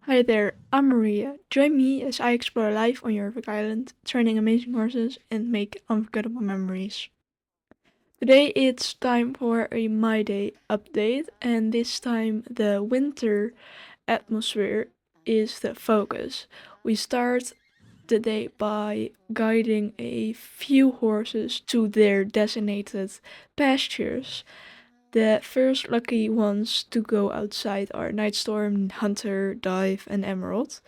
Hi there, I'm Maria. Join me as I explore life on your island, training amazing horses, and make unforgettable memories. Today it's time for a My Day update, and this time the winter atmosphere is the focus. We start the day by guiding a few horses to their designated pastures. The first lucky ones to go outside are Nightstorm, Hunter, Dive, and Emerald.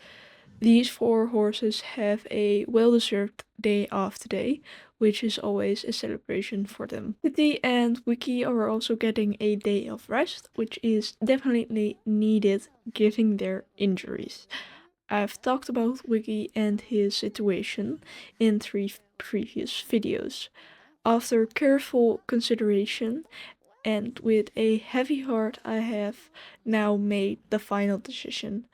These four horses have a well-deserved day off today, which is always a celebration for them. Kitty and Wiki are also getting a day of rest, which is definitely needed given their injuries. I've talked about Wiki and his situation in 3 previous videos. After careful consideration, and with a heavy heart, I have now made the final decision.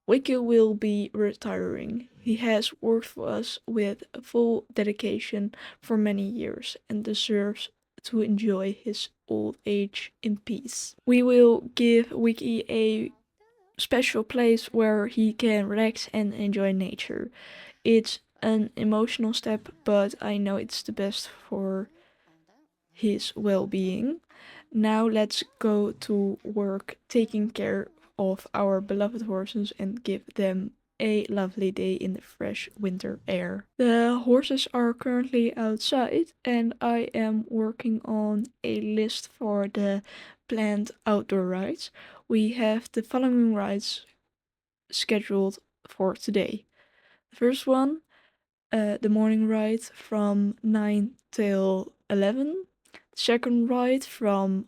Wiki will be retiring. He has worked for us with full dedication for many years and deserves to enjoy his old age in peace. We will give Wiki a special place where he can relax and enjoy nature. It's an emotional step, but I know it's the best for his well-being. Now let's go to work taking care of our beloved horses and give them a lovely day in the fresh winter air. The horses are currently outside and I am working on a list for the planned outdoor rides. We have the following rides scheduled for today. The first one, the morning ride from 9 till 11. Second ride from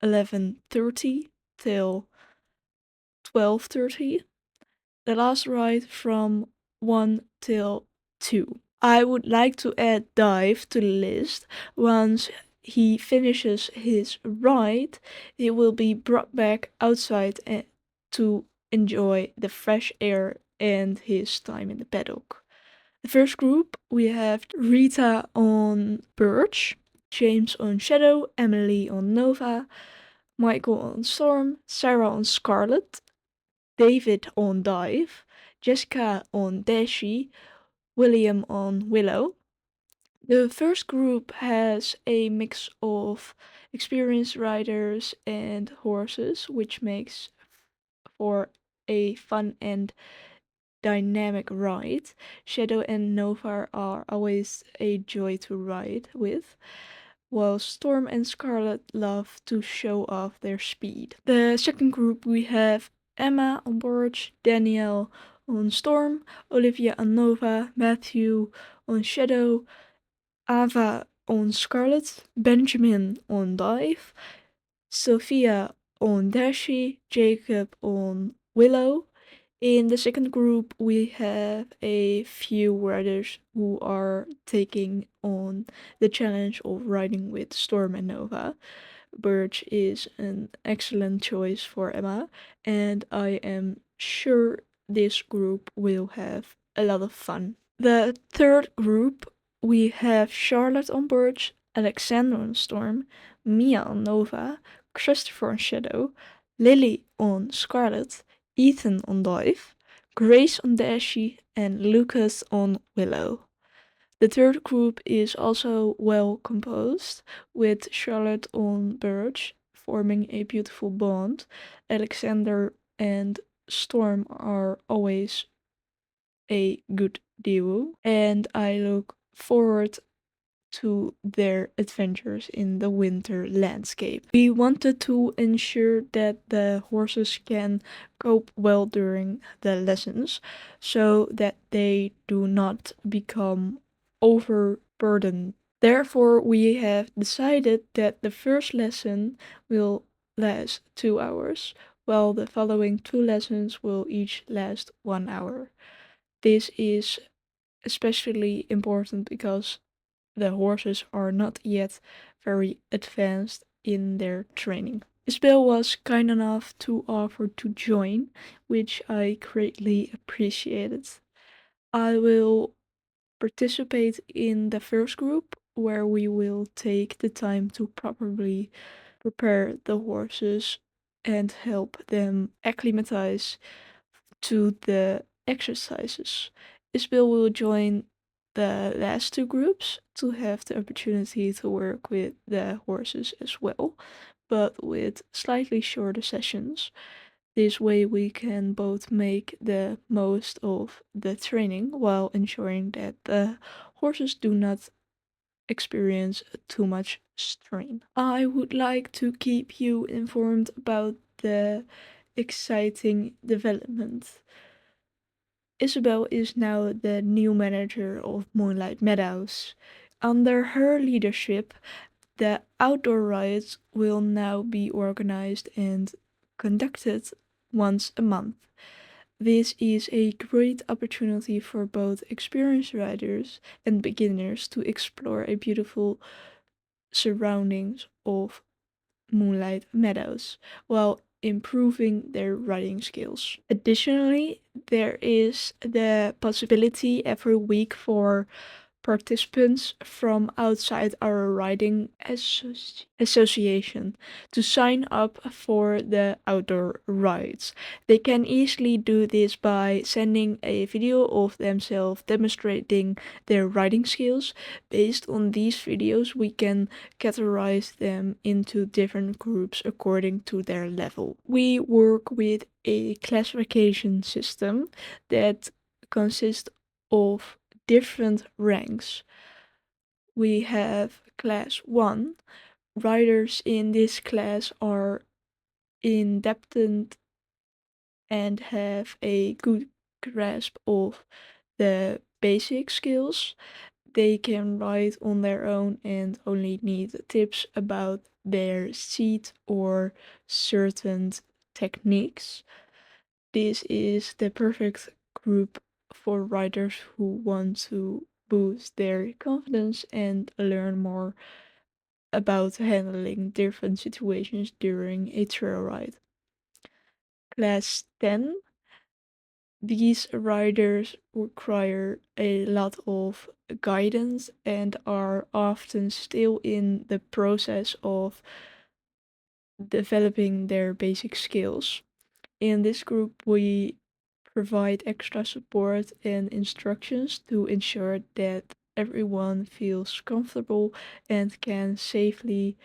11:30 till 12:30. The last ride from 1 till 2. I would like to add Dive to the list. Once he finishes his ride, he will be brought back outside to enjoy the fresh air and his time in the paddock. The first group, we have Rita on Birch, James on Shadow, Emily on Nova, Michael on Storm, Sarah on Scarlet, David on Dive, Jessica on Dashi, William on Willow. The first group has a mix of experienced riders and horses, which makes for a fun and dynamic ride. Shadow and Nova are always a joy to ride with, while Storm and Scarlet love to show off their speed. The second group, we have Emma on Birch, Danielle on Storm, Olivia on Nova, Matthew on Shadow, Ava on Scarlet, Benjamin on Dive, Sophia on Dashi, Jacob on Willow. In the second group, we have a few riders who are taking on the challenge of riding with Storm and Nova. Birch is an excellent choice for Emma, and I am sure this group will have a lot of fun. The third group, we have Charlotte on Birch, Alexander on Storm, Mia on Nova, Christopher on Shadow, Lily on Scarlet, Ethan on Dive, Grace on Dashi, and Lucas on Willow. The third group is also well composed, with Charlotte on Birch forming a beautiful bond. Alexander and Storm are always a good duo, and I look forward to their adventures in the winter landscape. We wanted to ensure that the horses can cope well during the lessons so that they do not become overburdened. Therefore, we have decided that the first lesson will last 2 hours, while the following 2 lessons will each last 1 hour. This is especially important because the horses are not yet very advanced in their training. Isabel was kind enough to offer to join, which I greatly appreciated. I will participate in the first group, where we will take the time to properly prepare the horses and help them acclimatize to the exercises. Isabel will join the last two groups to have the opportunity to work with the horses as well, but with slightly shorter sessions. This way we can both make the most of the training while ensuring that the horses do not experience too much strain. I would like to keep you informed about the exciting development. Isabel is now the new manager of Moonlight Meadows. Under her leadership, the outdoor rides will now be organized and conducted once a month. This is a great opportunity for both experienced riders and beginners to explore a beautiful surroundings of Moonlight Meadows while improving their riding skills. Additionally, there is the possibility every week for participants from outside our riding association to sign up for the outdoor rides. They can easily do this by sending a video of themselves demonstrating their riding skills. Based on these videos, we can categorize them into different groups according to their level. We work with a classification system that consists of different ranks. We have class 1. Riders in this class are independent and have a good grasp of the basic skills. They can ride on their own and only need tips about their seat or certain techniques. This is the perfect group for riders who want to boost their confidence and learn more about handling different situations during a trail ride. Class 10. These riders require a lot of guidance and are often still in the process of developing their basic skills. In this group, we provide extra support and instructions to ensure that everyone feels comfortable and can safely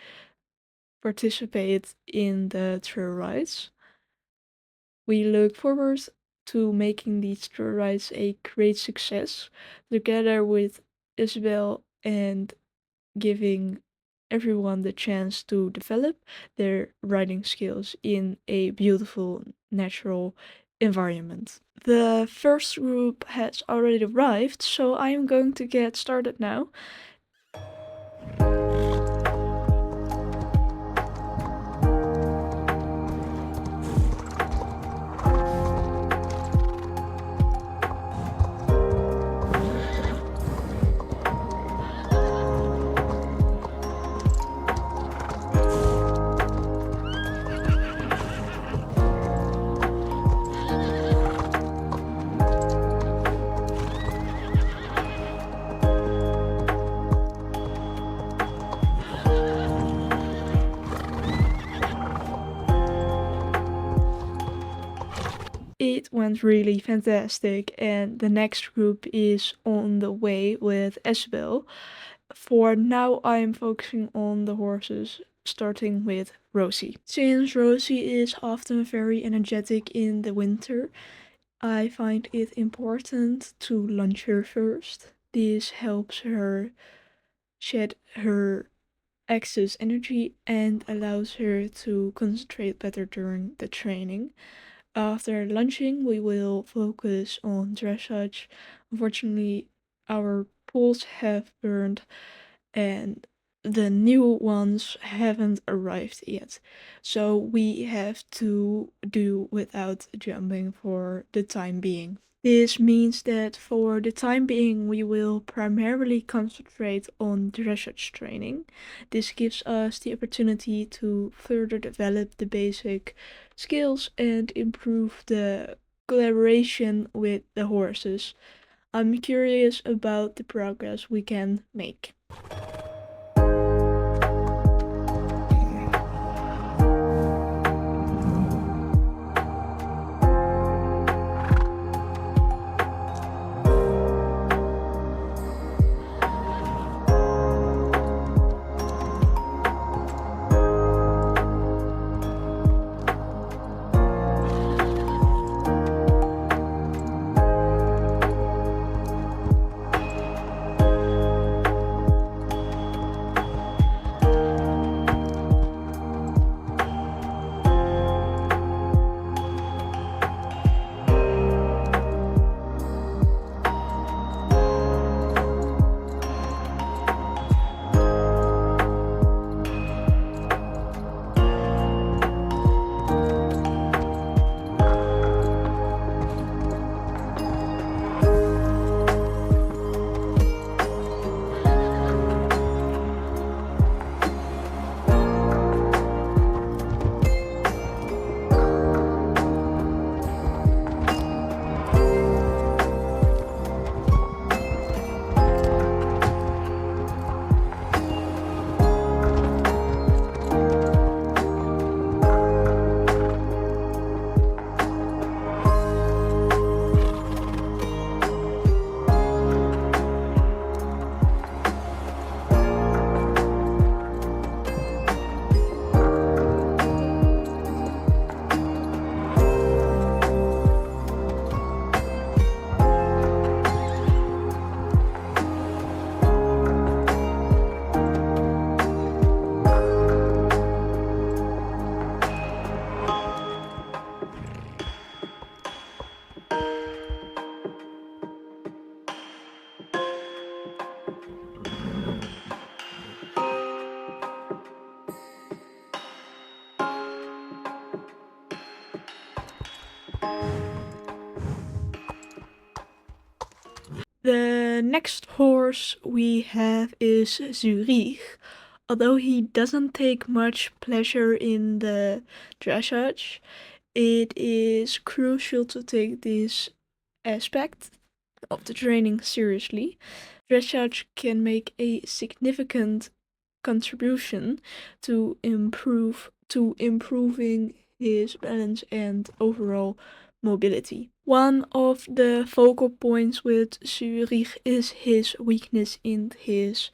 participate in the trail rides. We look forward to making these trail rides a great success together with Isabel and giving everyone the chance to develop their riding skills in a beautiful natural environment. The first group has already arrived, so I am going to get started now. It went really fantastic, and the next group is on the way with Isabel. For now, I am focusing on the horses, starting with Rosie. Since Rosie is often very energetic in the winter, I find it important to lunch her first. This helps her shed her excess energy and allows her to concentrate better during the training. After lunching, we will focus on dressage. Unfortunately, our pools have burned and the new ones haven't arrived yet. So we have to do without jumping for the time being. This means that for the time being, we will primarily concentrate on dressage training. This gives us the opportunity to further develop the basic skills and improve the collaboration with the horses. I'm curious about the progress we can make. The next horse we have is Zurich. Although he doesn't take much pleasure in the dressage, it is crucial to take this aspect of the training seriously. Dressage can make a significant contribution to improving his balance and overall mobility. One of the focal points with Zurich is his weakness in his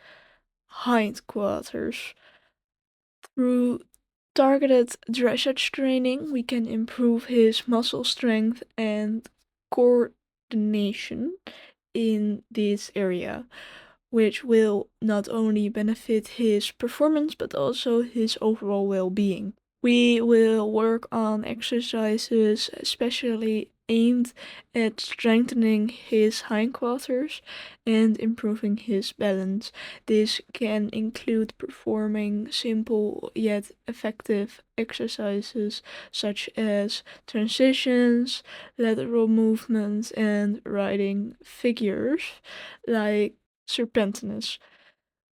hindquarters. Through targeted dressage training, we can improve his muscle strength and coordination in this area, which will not only benefit his performance but also his overall well being. We will work on exercises especially aimed at strengthening his hindquarters and improving his balance. This can include performing simple yet effective exercises such as transitions, lateral movements, and riding figures like serpentinous.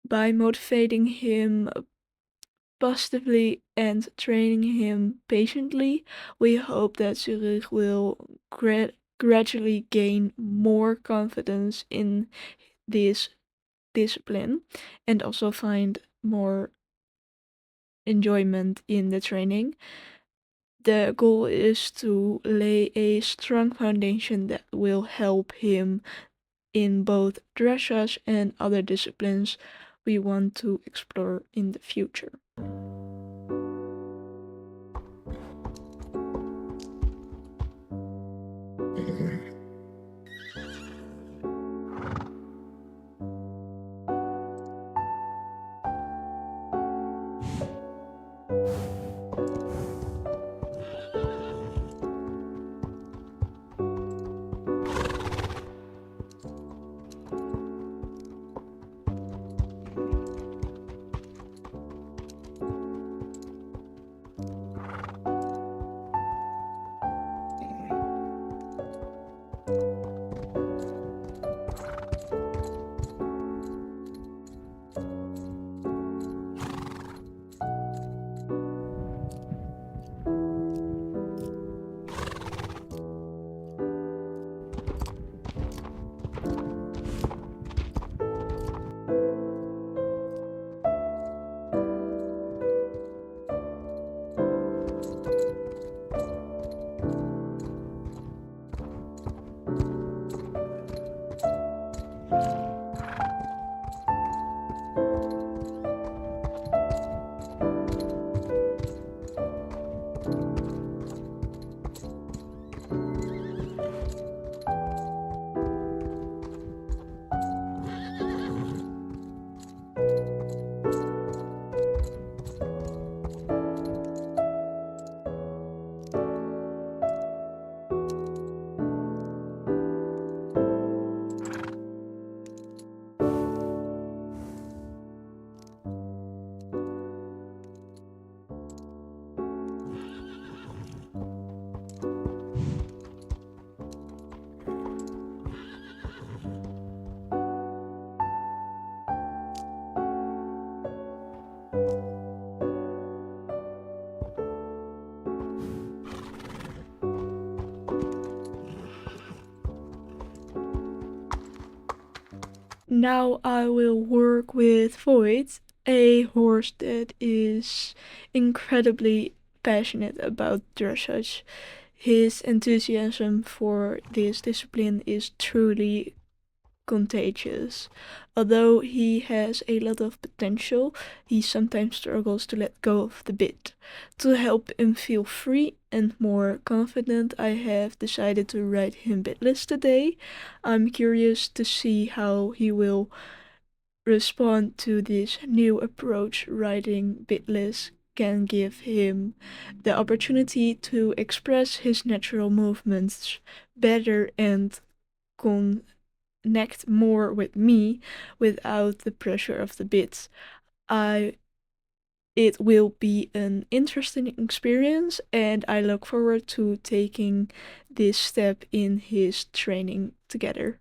By motivating him positively and training him patiently, we hope that Zurich will gradually gain more confidence in this discipline and also find more enjoyment in the training. The goal is to lay a strong foundation that will help him in both dressage and other disciplines we want to explore in the future. Now I will work with Void, a horse that is incredibly passionate about dressage. His enthusiasm for this discipline is truly contagious. Although he has a lot of potential, he sometimes struggles to let go of the bit. To help him feel free and more confident, I have decided to ride him bitless today. I'm curious to see how he will respond to this new approach. Riding bitless can give him the opportunity to express his natural movements better and connect more with me without the pressure of the bits. It will be an interesting experience, and I look forward to taking this step in his training together.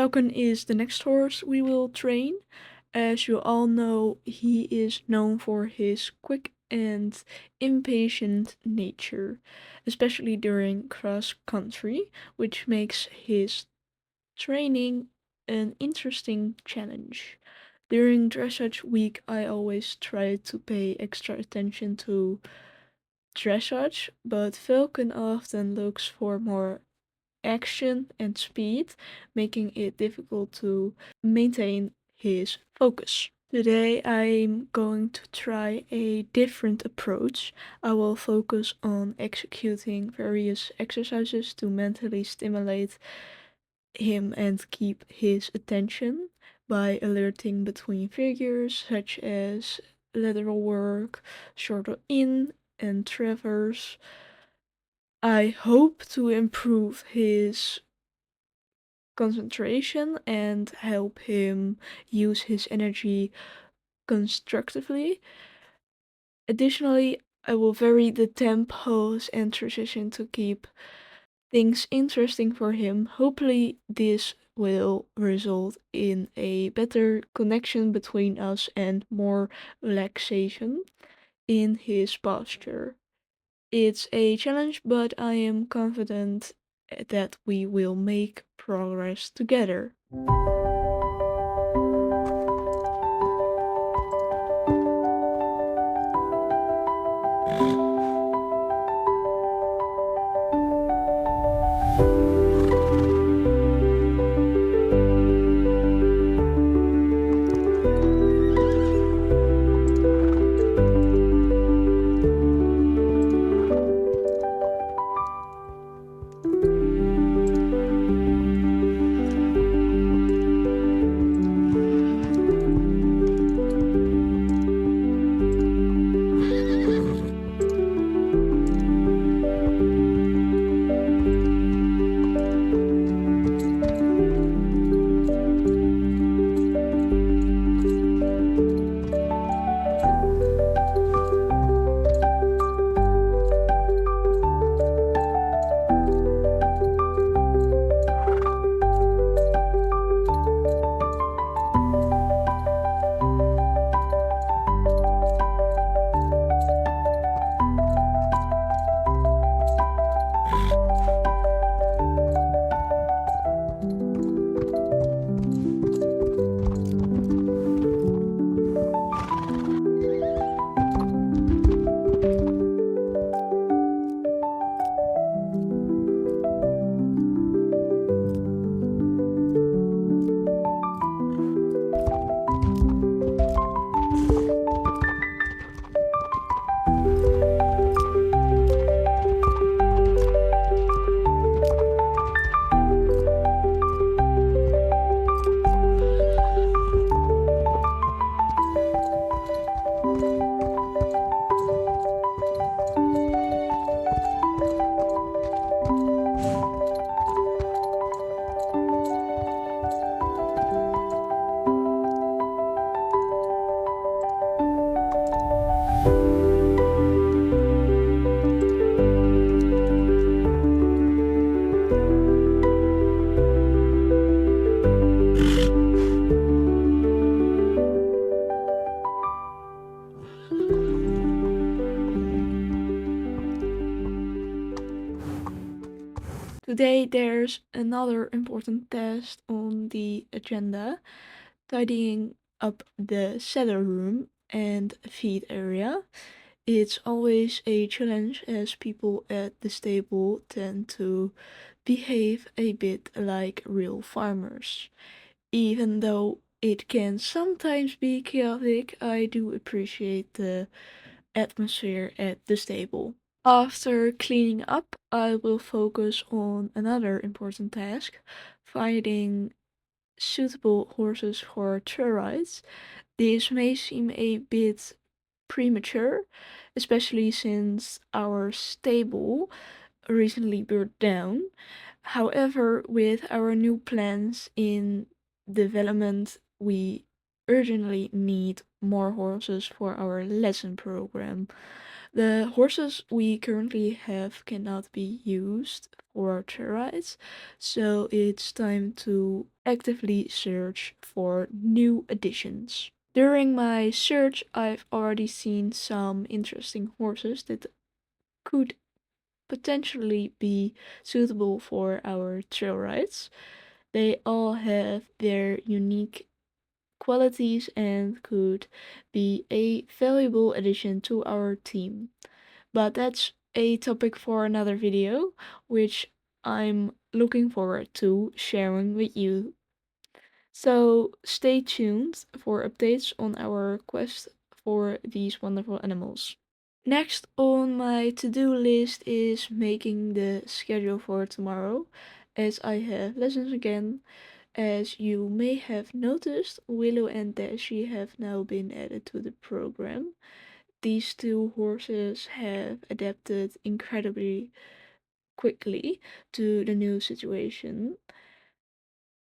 Falcon is the next horse we will train. As you all know, he is known for his quick and impatient nature, especially during cross country, which makes his training an interesting challenge. During dressage week, I always try to pay extra attention to dressage, but Falcon often looks for more action and speed, making it difficult to maintain his focus. Today I'm going to try a different approach. I will focus on executing various exercises to mentally stimulate him and keep his attention by alerting between figures such as lateral work, shoulder in, and traverse. I hope to improve his concentration and help him use his energy constructively. Additionally, I will vary the tempos and transition to keep things interesting for him. Hopefully, this will result in a better connection between us and more relaxation in his posture. It's a challenge, but I am confident that we will make progress together. Today there's another important test on the agenda, tidying up the cellar room and feed area. It's always a challenge as people at the stable tend to behave a bit like real farmers. Even though it can sometimes be chaotic, I do appreciate the atmosphere at the stable. After cleaning up, I will focus on another important task, finding suitable horses for trail rides. This may seem a bit premature, especially since our stable recently burned down. However, with our new plans in development, we urgently need more horses for our lesson program. The horses we currently have cannot be used for trail rides, so it's time to actively search for new additions. During my search, I've already seen some interesting horses that could potentially be suitable for our trail rides. They all have their unique qualities and could be a valuable addition to our team. But that's a topic for another video, which I'm looking forward to sharing with you. So stay tuned for updates on our quest for these wonderful animals. Next on my to-do list is making the schedule for tomorrow, as I have lessons again. As you may have noticed, Willow and Dashi have now been added to the program. These two horses have adapted incredibly quickly to the new situation.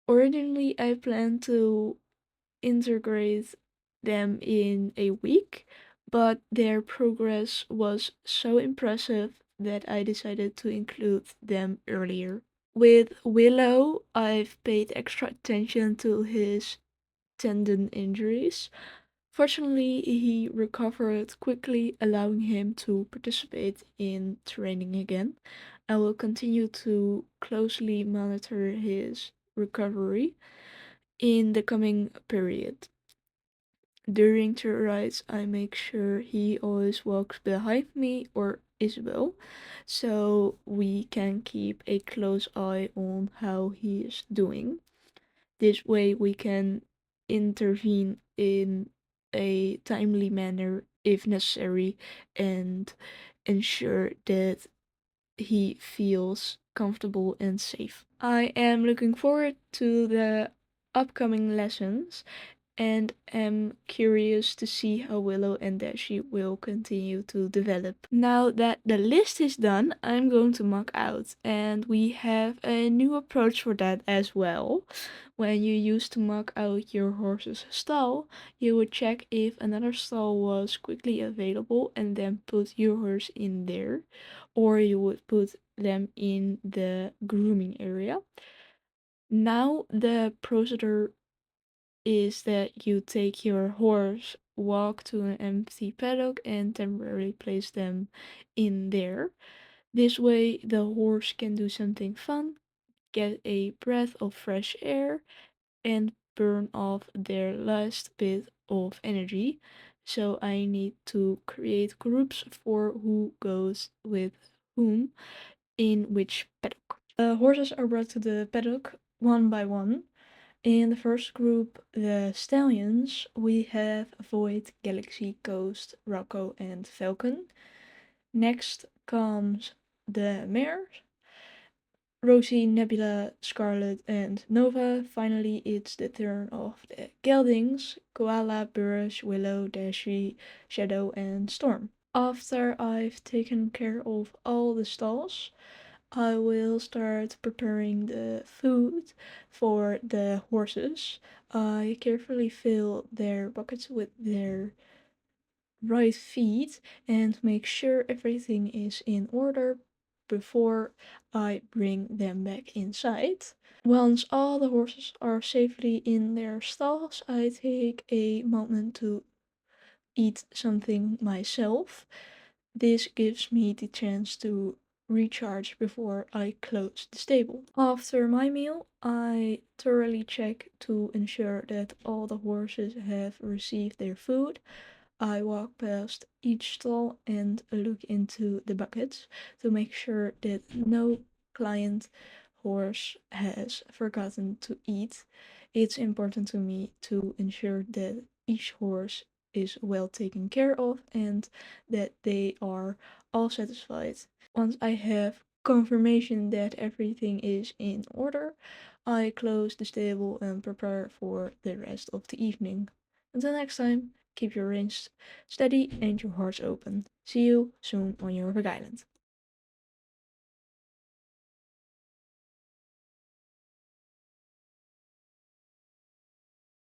Originally, I planned to integrate them in a week, but their progress was so impressive that I decided to include them earlier. With Willow, I've paid extra attention to his tendon injuries. Fortunately, he recovered quickly, allowing him to participate in training again. I will continue to closely monitor his recovery in the coming period. During tour rides, I make sure he always walks behind me or Isabel, so we can keep a close eye on how he is doing. This way we can intervene in a timely manner if necessary and ensure that he feels comfortable and safe. I am looking forward to the upcoming lessons and am curious to see how Willow and Dashi will continue to develop. Now that the list is done, I'm going to mock out, and we have a new approach for that as well. When you used to mock out your horse's stall, you would check if another stall was quickly available and then put your horse in there, or you would put them in the grooming area. Now the procedure is that you take your horse, walk to an empty paddock, and temporarily place them in there. This way, the horse can do something fun, get a breath of fresh air, and burn off their last bit of energy. So, I need to create groups for who goes with whom in which paddock. The horses are brought to the paddock one by one. In the first group, the stallions, we have Void, Galaxy, Ghost, Rocco, and Falcon. Next comes the mares, Rosie, Nebula, Scarlet, and Nova. Finally, it's the turn of the geldings, Koala, Burrush, Willow, Dashi, Shadow, and Storm. After I've taken care of all the stalls, I will start preparing the food for the horses. I carefully fill their buckets with their right feed and make sure everything is in order before I bring them back inside. Once all the horses are safely in their stalls, I take a moment to eat something myself. This gives me the chance to recharge before I close the stable. After my meal, I thoroughly check to ensure that all the horses have received their food. I walk past each stall and look into the buckets to make sure that no client horse has forgotten to eat. It's important to me to ensure that each horse is well taken care of and that they are all satisfied. Once I have confirmation that everything is in order, I close the stable and prepare for the rest of the evening. Until next time, keep your reins steady and your hearts open. See you soon on your Island.